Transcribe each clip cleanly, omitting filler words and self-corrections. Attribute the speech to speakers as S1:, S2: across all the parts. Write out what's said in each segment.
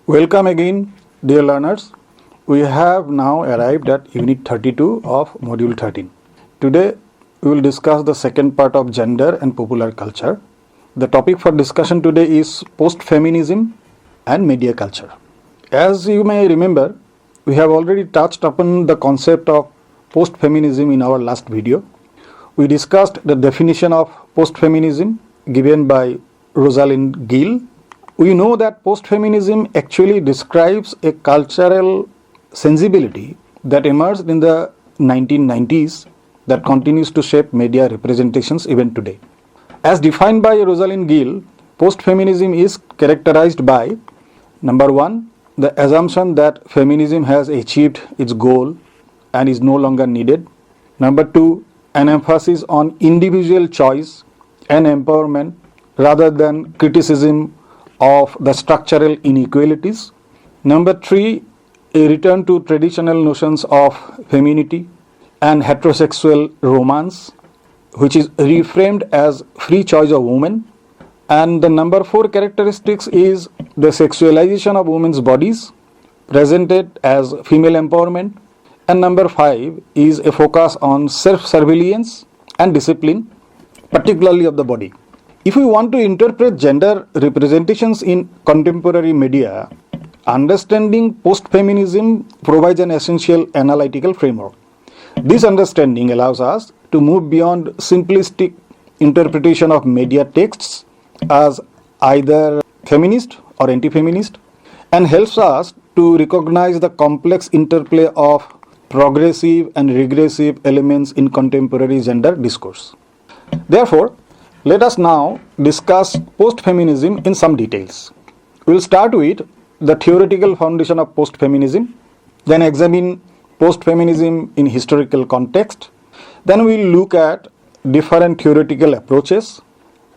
S1: Welcome again, dear learners. We have now arrived at Unit 32 of Module 13. Today, we will discuss the second part of gender and popular culture. The topic for discussion today is post-feminism and media culture. As you may remember, we have already touched upon the concept of post-feminism in our last video. We discussed the definition of post-feminism given by Rosalind Gill. We know that post-feminism actually describes a cultural sensibility that emerged in the 1990s that continues to shape media representations even today. As defined by Rosalind Gill, post-feminism is characterized by, number one, the assumption that feminism has achieved its goal and is no longer needed. Number two, an emphasis on individual choice and empowerment rather than criticism of the structural inequalities. Number three, a return to traditional notions of femininity and heterosexual romance, which is reframed as free choice of women. And the number four characteristics is the sexualization of women's bodies presented as female empowerment. And number five is a focus on self-surveillance and discipline, particularly of the body. If we want to interpret gender representations in contemporary media, understanding post-feminism provides an essential analytical framework. This understanding allows us to move beyond simplistic interpretation of media texts as either feminist or anti-feminist and helps us to recognize the complex interplay of progressive and regressive elements in contemporary gender discourse. Therefore, let us now discuss post-feminism in some details. We will start with the theoretical foundation of post-feminism, then examine post-feminism in historical context, then we will look at different theoretical approaches,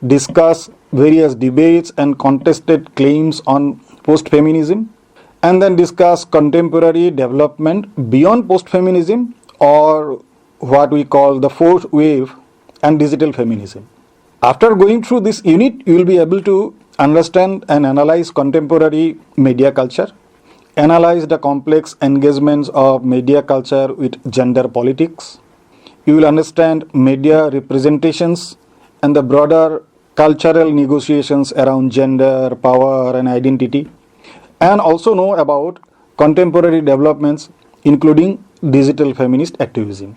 S1: discuss various debates and contested claims on post-feminism, and then discuss contemporary development beyond post-feminism or what we call the fourth wave and digital feminism. After going through this unit, you will be able to understand and analyze contemporary media culture, analyze the complex engagements of media culture with gender politics. You will understand media representations and the broader cultural negotiations around gender, power, and identity, and also know about contemporary developments, including digital feminist activism.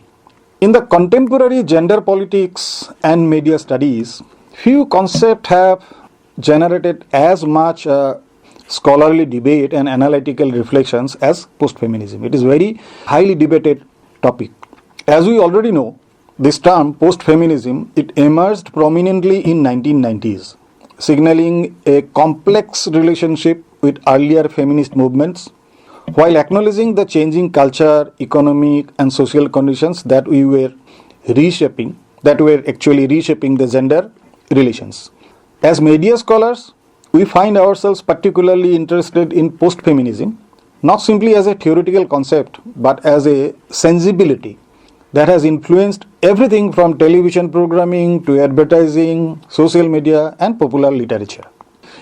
S1: In the contemporary gender politics and media studies, few concepts have generated as much scholarly debate and analytical reflections as post-feminism. It is a very highly debated topic. As we already know, this term post-feminism, it emerged prominently in 1990s, signaling a complex relationship with earlier feminist movements, while acknowledging the changing culture, economic and social conditions that were actually reshaping the gender relations. As media scholars, we find ourselves particularly interested in post-feminism, not simply as a theoretical concept, but as a sensibility that has influenced everything from television programming to advertising, social media, and popular literature.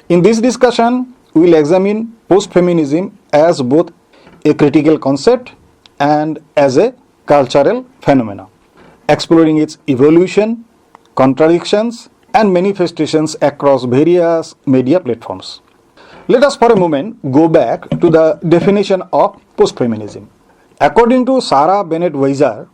S1: In this discussion, we will examine post-feminism as both a critical concept and as a cultural phenomenon, exploring its evolution, contradictions, and manifestations across various media platforms. Let us for a moment go back to the definition of post-feminism. According to Sarah Bennett Weiser,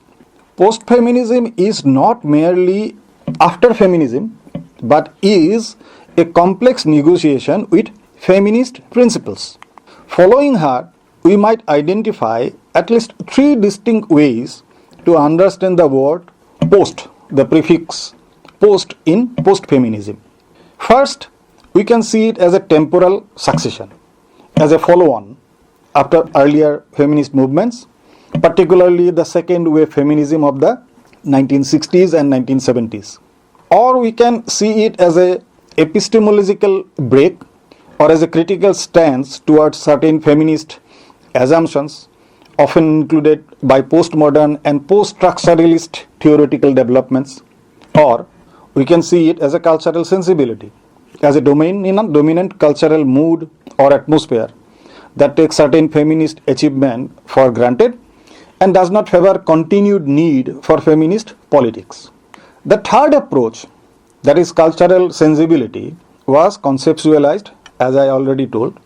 S1: post-feminism is not merely after feminism, but is a complex negotiation with feminist principles. Following her, we might identify at least three distinct ways to understand the word post, the prefix post in post-feminism. First, we can see it as a temporal succession, as a follow-on after earlier feminist movements, particularly the second wave feminism of the 1960s and 1970s. Or we can see it as a epistemological break or as a critical stance towards certain feminist assumptions, often included by postmodern and post-structuralist theoretical developments. Or we can see it as a cultural sensibility, as a dominant cultural mood or atmosphere that takes certain feminist achievement for granted and does not favor continued need for feminist politics. The third approach, that is cultural sensibility, was conceptualized, as I already told,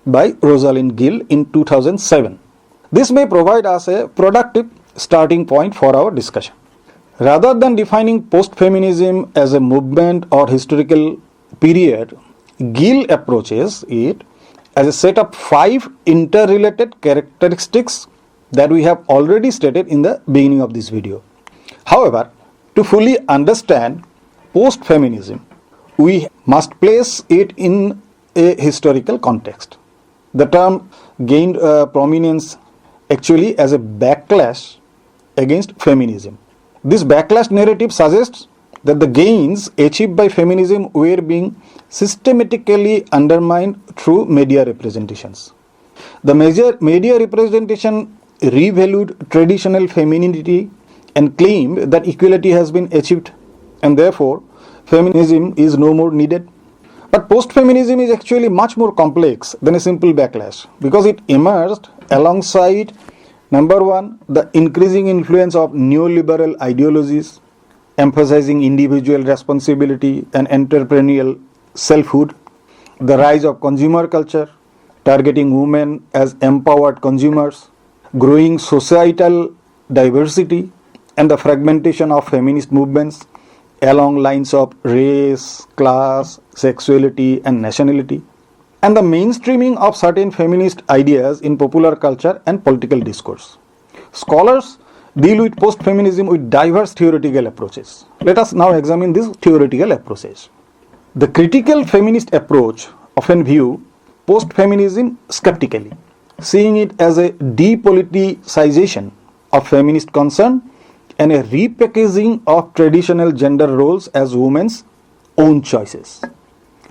S1: by Rosalind Gill in 2007. This may provide us a productive starting point for our discussion. Rather than defining post-feminism as a movement or historical period, Gill approaches it as a set of 5 interrelated characteristics that we have already stated in the beginning of this video. However, to fully understand post-feminism, we must place it in a historical context. The term gained prominence actually as a backlash against feminism. This backlash narrative suggests that the gains achieved by feminism were being systematically undermined through media representations. The major media representation revalued traditional femininity and claimed that equality has been achieved and therefore feminism is no more needed. But post-feminism is actually much more complex than a simple backlash because it emerged alongside, number one, the increasing influence of neoliberal ideologies emphasizing individual responsibility and entrepreneurial selfhood, the rise of consumer culture targeting women as empowered consumers, growing societal diversity, and the fragmentation of feminist movements along lines of race, class, sexuality, and nationality, and the mainstreaming of certain feminist ideas in popular culture and political discourse. Scholars deal with post-feminism with diverse theoretical approaches. Let us now examine these theoretical approaches. The critical feminist approach often view post-feminism skeptically, seeing it as a depoliticization of feminist concern and a repackaging of traditional gender roles as women's own choices.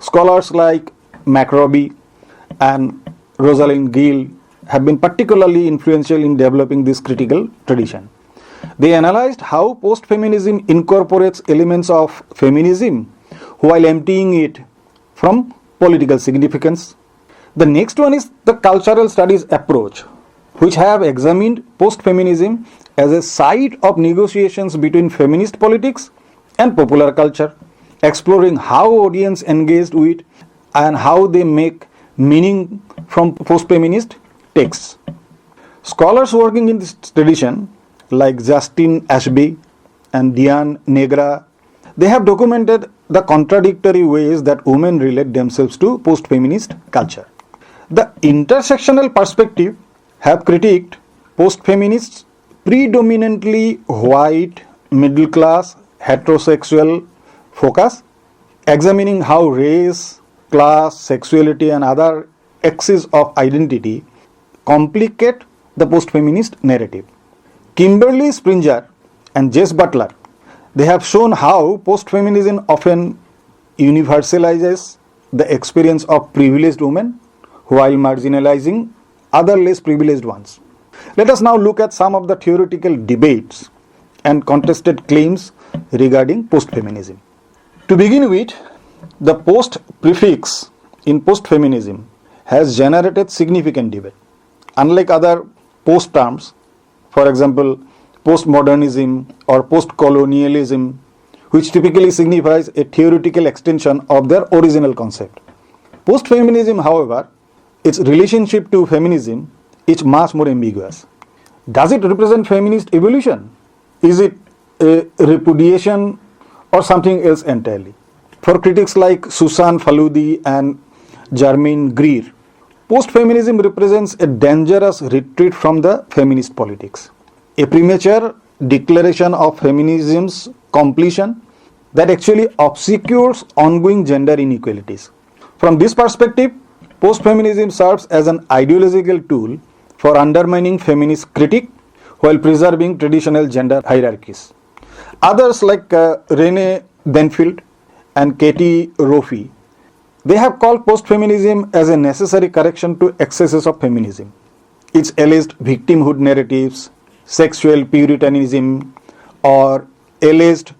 S1: Scholars like McRobbie and Rosalind Gill have been particularly influential in developing this critical tradition. They analyzed how post-feminism incorporates elements of feminism while emptying it from political significance. The next one is the cultural studies approach, which have examined post-feminism as a site of negotiations between feminist politics and popular culture, exploring how audience engaged with and how they make meaning from post-feminist texts. Scholars working in this tradition like Justin Ashby and Diane Negra, they have documented the contradictory ways that women relate themselves to post-feminist culture. The intersectional perspective have critiqued post-feminists' predominantly white, middle-class, heterosexual focus, examining how race, class, sexuality, and other axes of identity complicate the post-feminist narrative. Kimberly Springer and Jess Butler, they have shown how post-feminism often universalizes the experience of privileged women while marginalizing other less privileged ones. Let us now look at some of the theoretical debates and contested claims regarding post-feminism. To begin with, the post prefix in post-feminism has generated significant debate. Unlike other post terms, for example, postmodernism or post-colonialism, which typically signifies a theoretical extension of their original concept. Post-feminism, however, its relationship to feminism is much more ambiguous. Does it represent feminist evolution? Is it a repudiation or something else entirely? For critics like Susan Faludi and Jermaine Greer, post-feminism represents a dangerous retreat from the feminist politics, a premature declaration of feminism's completion that actually obscures ongoing gender inequalities. From this perspective, post-feminism serves as an ideological tool for undermining feminist critique while preserving traditional gender hierarchies. Others like Renee Benfield and Katie Roffey, they have called post-feminism as a necessary correction to excesses of feminism. Its alleged victimhood narratives, sexual puritanism, or alleged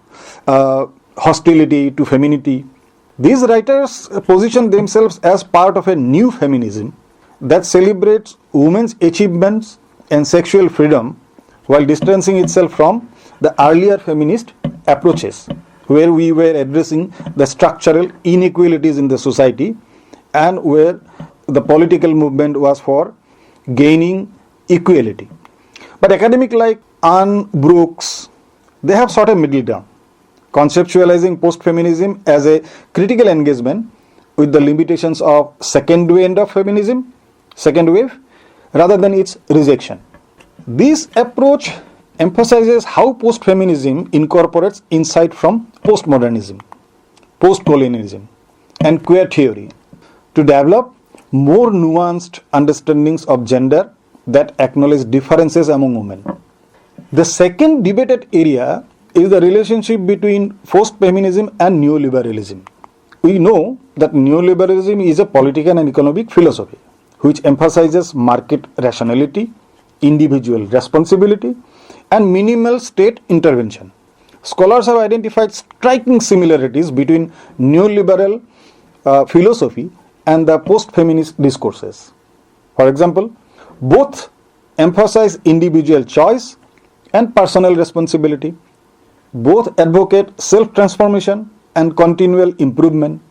S1: hostility to femininity. These writers position themselves as part of a new feminism that celebrates women's achievements and sexual freedom while distancing itself from the earlier feminist approaches, where we were addressing the structural inequalities in the society and where the political movement was for gaining equality. But academics like Anne Brooks, they have sought a middle ground, conceptualizing post-feminism as a critical engagement with the limitations of second wave, rather than its rejection. This approach emphasizes how post-feminism incorporates insight from postmodernism, post-colonialism, and queer theory to develop more nuanced understandings of gender that acknowledge differences among women. The second debated area is the relationship between post-feminism and neoliberalism. We know that neoliberalism is a political and economic philosophy which emphasizes market rationality, individual responsibility, and minimal state intervention. Scholars have identified striking similarities between neoliberal philosophy and the post-feminist discourses. For example, both emphasize individual choice and personal responsibility. Both advocate self-transformation and continual improvement.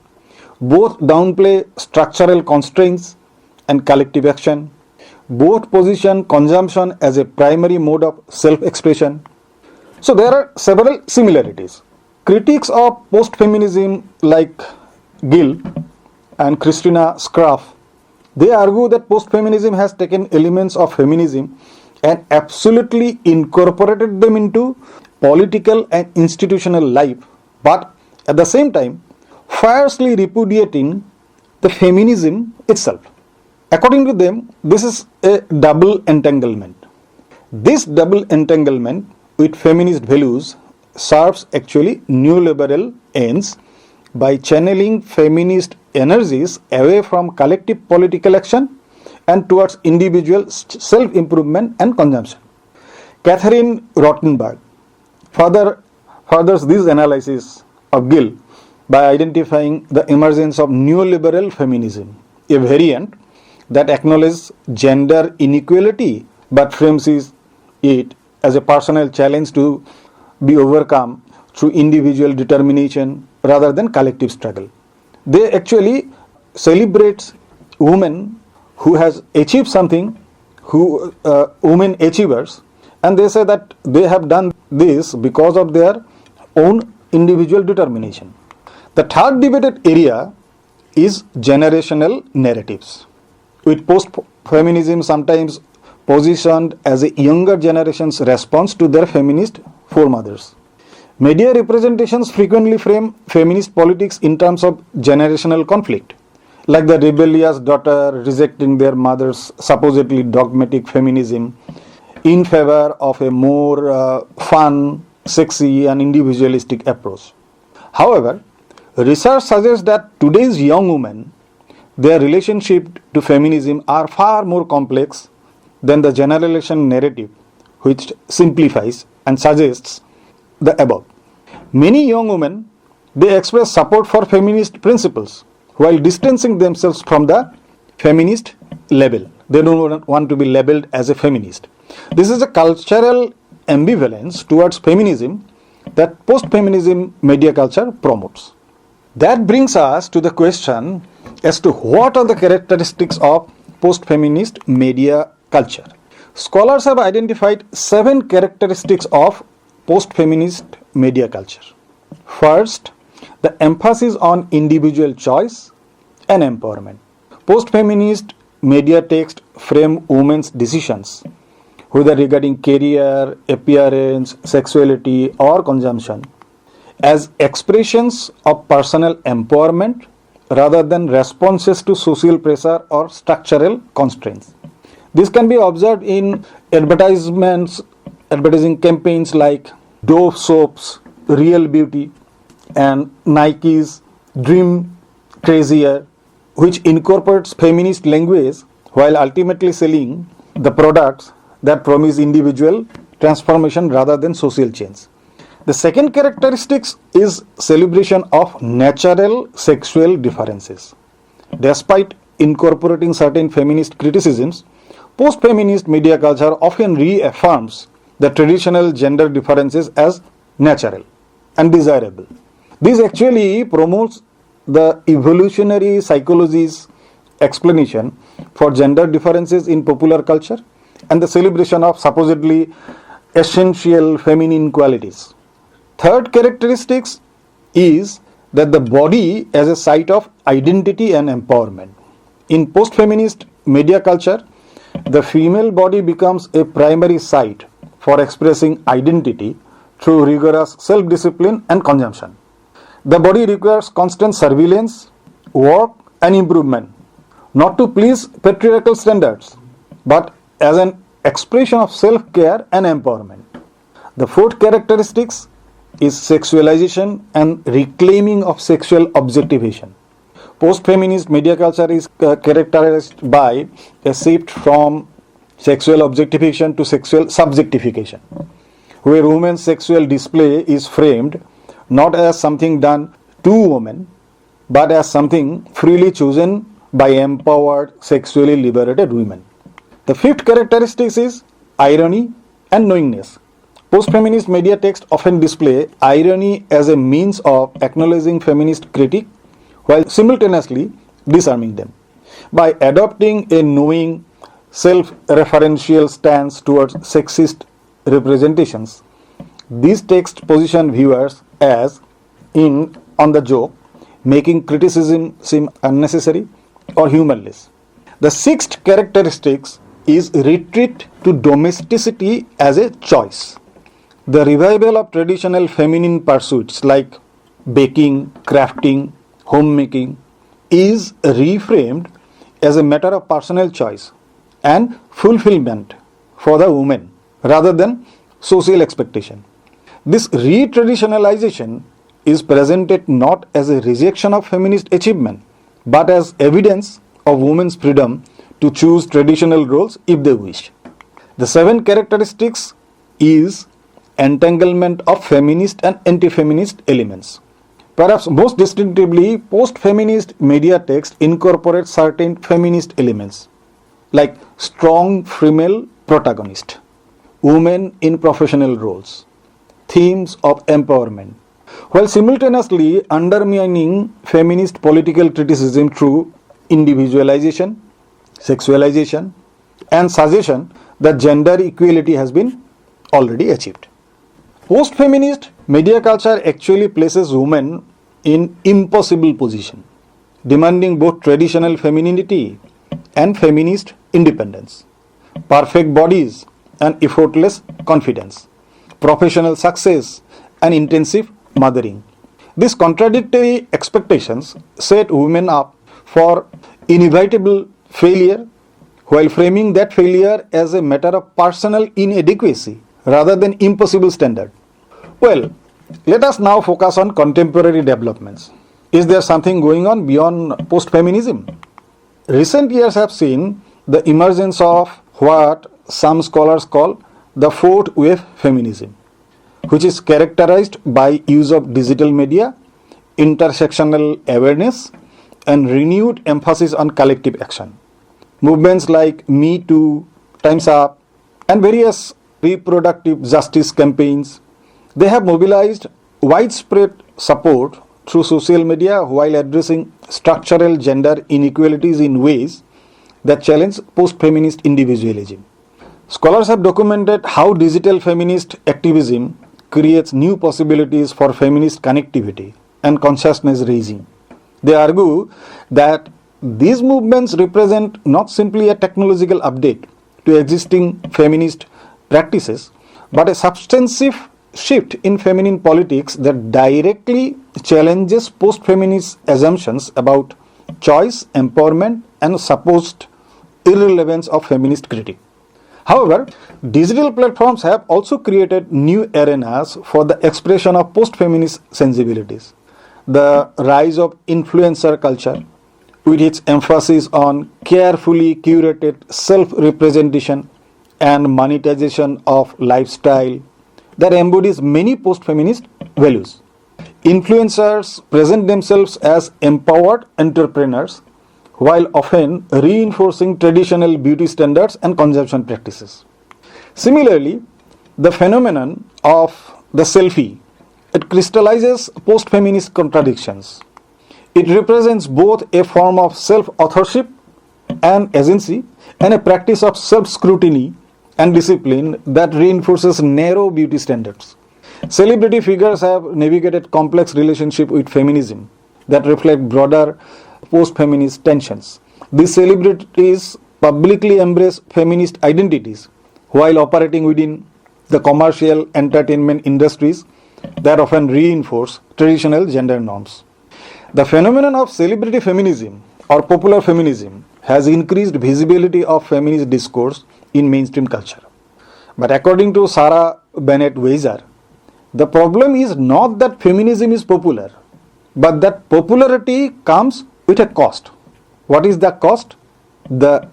S1: Both downplay structural constraints and collective action. Both position consumption as a primary mode of self-expression. So there are several similarities. Critics of post-feminism like Gill and Christina Scruff, they argue that post-feminism has taken elements of feminism and absolutely incorporated them into political and institutional life, but at the same time fiercely repudiating the feminism itself. According to them, this is a double entanglement. This double entanglement with feminist values serves actually neoliberal ends by channeling feminist energies away from collective political action and towards individual self-improvement and consumption. Catherine Rottenberg furthers this analysis of Gill by identifying the emergence of neoliberal feminism, a variant that acknowledges gender inequality but frames it as a personal challenge to be overcome through individual determination rather than collective struggle. They actually celebrate women who has achieved something, women achievers, and they say that they have done this because of their own individual determination. The third debated area is generational narratives, with post-feminism sometimes positioned as a younger generation's response to their feminist foremothers. Media representations frequently frame feminist politics in terms of generational conflict, like the rebellious daughter rejecting their mother's supposedly dogmatic feminism in favor of a more fun, sexy, and individualistic approach. However, research suggests that today's young women, their relationship to feminism are far more complex than the generalization narrative, which simplifies and suggests the above. Many young women, they express support for feminist principles while distancing themselves from the feminist label. They don't want to be labeled as a feminist. This is a cultural ambivalence towards feminism that post-feminism media culture promotes. That brings us to the question as to what are the characteristics of post-feminist media culture. Scholars have identified 7 characteristics of post-feminist media culture. First, the emphasis on individual choice and empowerment. Post-feminist media text frame women's decisions, whether regarding career, appearance, sexuality, or consumption, as expressions of personal empowerment rather than responses to social pressure or structural constraints. This can be observed in advertising campaigns like Dove soaps, Real Beauty, and Nike's Dream Crazier, which incorporates feminist language while ultimately selling the products that promise individual transformation rather than social change. The second characteristic is celebration of natural sexual differences. Despite incorporating certain feminist criticisms, post-feminist media culture often reaffirms the traditional gender differences as natural and desirable. This actually promotes the evolutionary psychology's explanation for gender differences in popular culture and the celebration of supposedly essential feminine qualities. Third characteristics is that the body as a site of identity and empowerment. In post-feminist media culture, the female body becomes a primary site for expressing identity through rigorous self-discipline and consumption. The body requires constant surveillance, work, and improvement, not to please patriarchal standards, but as an expression of self-care and empowerment. The fourth characteristics is sexualization and reclaiming of sexual objectivation. Post-feminist media culture is characterized by a shift from sexual objectification to sexual subjectification, where women's sexual display is framed not as something done to women, but as something freely chosen by empowered, sexually liberated women. The fifth characteristic is irony and knowingness. Post-feminist media texts often display irony as a means of acknowledging feminist critique while simultaneously disarming them. By adopting a knowing, self-referential stance towards sexist representations, these texts position viewers as in on the joke, making criticism seem unnecessary or humorless. The sixth characteristic is retreat to domesticity as a choice. The revival of traditional feminine pursuits like baking, crafting, homemaking is reframed as a matter of personal choice and fulfillment for the woman rather than social expectation. This re-traditionalization is presented not as a rejection of feminist achievement but as evidence of women's freedom to choose traditional roles if they wish. The seven characteristics is entanglement of feminist and anti-feminist elements. Perhaps most distinctively, post-feminist media text incorporates certain feminist elements like strong female protagonist, women in professional roles, themes of empowerment, while simultaneously undermining feminist political criticism through individualization, sexualization, and suggestion that gender equality has been already achieved. Post-feminist media culture actually places women in impossible position, demanding both traditional femininity and feminist independence, perfect bodies and effortless confidence, professional success and intensive mothering. These contradictory expectations set women up for inevitable failure while framing that failure as a matter of personal inadequacy rather than impossible standard. Well, let us now focus on contemporary developments. Is there something going on beyond post-feminism? Recent years have seen the emergence of what some scholars call the fourth wave feminism, which is characterized by use of digital media, intersectional awareness, and renewed emphasis on collective action. Movements like Me Too, Time's Up, and various reproductive justice campaigns, they have mobilized widespread support through social media while addressing structural gender inequalities in ways that challenge post-feminist individualism. Scholars have documented how digital feminist activism creates new possibilities for feminist connectivity and consciousness raising. They argue that these movements represent not simply a technological update to existing feminist practices, but a substantive shift in feminine politics that directly challenges post-feminist assumptions about choice, empowerment, and supposed irrelevance of feminist critique. However, digital platforms have also created new arenas for the expression of post-feminist sensibilities. The rise of influencer culture, with its emphasis on carefully curated self-representation and monetization of lifestyle that embodies many post-feminist values. Influencers present themselves as empowered entrepreneurs while often reinforcing traditional beauty standards and consumption practices. Similarly, the phenomenon of the selfie, it crystallizes post-feminist contradictions. It represents both a form of self-authorship and agency and a practice of self-scrutiny and discipline that reinforces narrow beauty standards. Celebrity figures have navigated complex relationships with feminism that reflect broader post-feminist tensions. These celebrities publicly embrace feminist identities while operating within the commercial entertainment industries that often reinforce traditional gender norms. The phenomenon of celebrity feminism or popular feminism has increased visibility of feminist discourse in mainstream culture. But according to Sarah Bennett Weiser, the problem is not that feminism is popular, but that popularity comes with a cost. What is the cost? The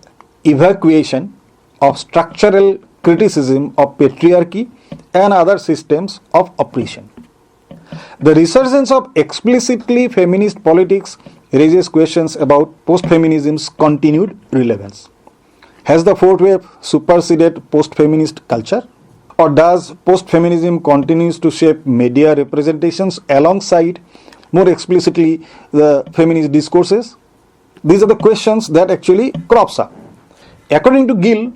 S1: evacuation of structural criticism of patriarchy and other systems of oppression. The resurgence of explicitly feminist politics raises questions about post-feminism's continued relevance. Has the fourth wave superseded post-feminist culture? Or does post-feminism continues to shape media representations alongside more explicitly the feminist discourses? These are the questions that actually crops up. According to Gill,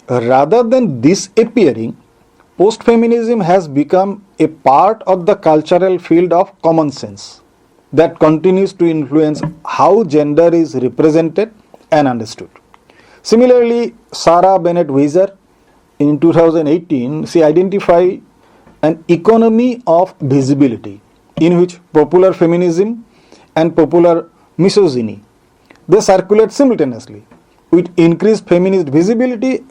S1: rather than disappearing, post-feminism has become a part of the cultural field of common sense that continues to influence how gender is represented and understood. Similarly, Sarah Bennett Weiser in 2018, she identified an economy of visibility in which popular feminism and popular misogyny, they circulate simultaneously with increased feminist visibility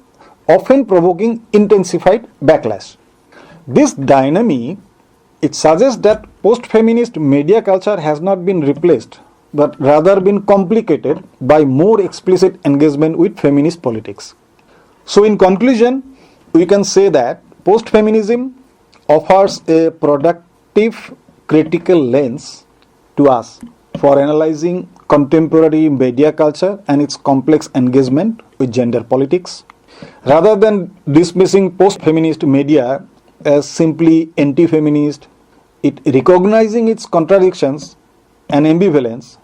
S1: often provoking intensified backlash. This dynamic, it suggests that post-feminist media culture has not been replaced but rather been complicated by more explicit engagement with feminist politics. So in conclusion, we can say that post-feminism offers a productive critical lens to us for analyzing contemporary media culture and its complex engagement with gender politics. Rather than dismissing post-feminist media as simply anti-feminist, it recognizing its contradictions and ambivalence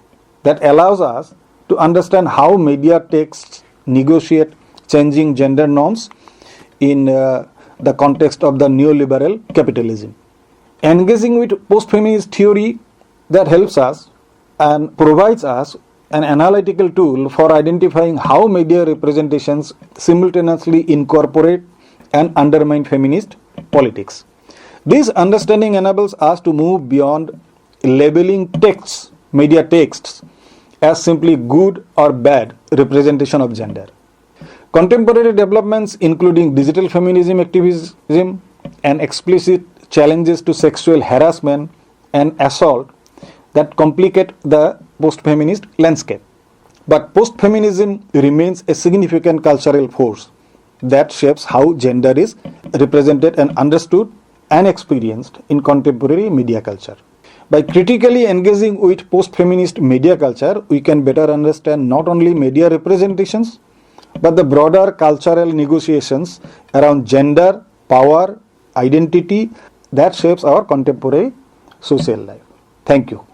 S1: that allows us to understand how media texts negotiate changing gender norms in the context of the neoliberal capitalism. Engaging with post-feminist theory that helps us and provides us an analytical tool for identifying how media representations simultaneously incorporate and undermine feminist politics. This understanding enables us to move beyond labeling texts, media texts, as simply good or bad representation of gender. Contemporary developments, including digital feminism activism and explicit challenges to sexual harassment and assault, that complicate the post-feminist landscape. But post-feminism remains a significant cultural force that shapes how gender is represented and understood and experienced in contemporary media culture. By critically engaging with post-feminist media culture, we can better understand not only media representations, but the broader cultural negotiations around gender, power, identity that shapes our contemporary social life. Thank you.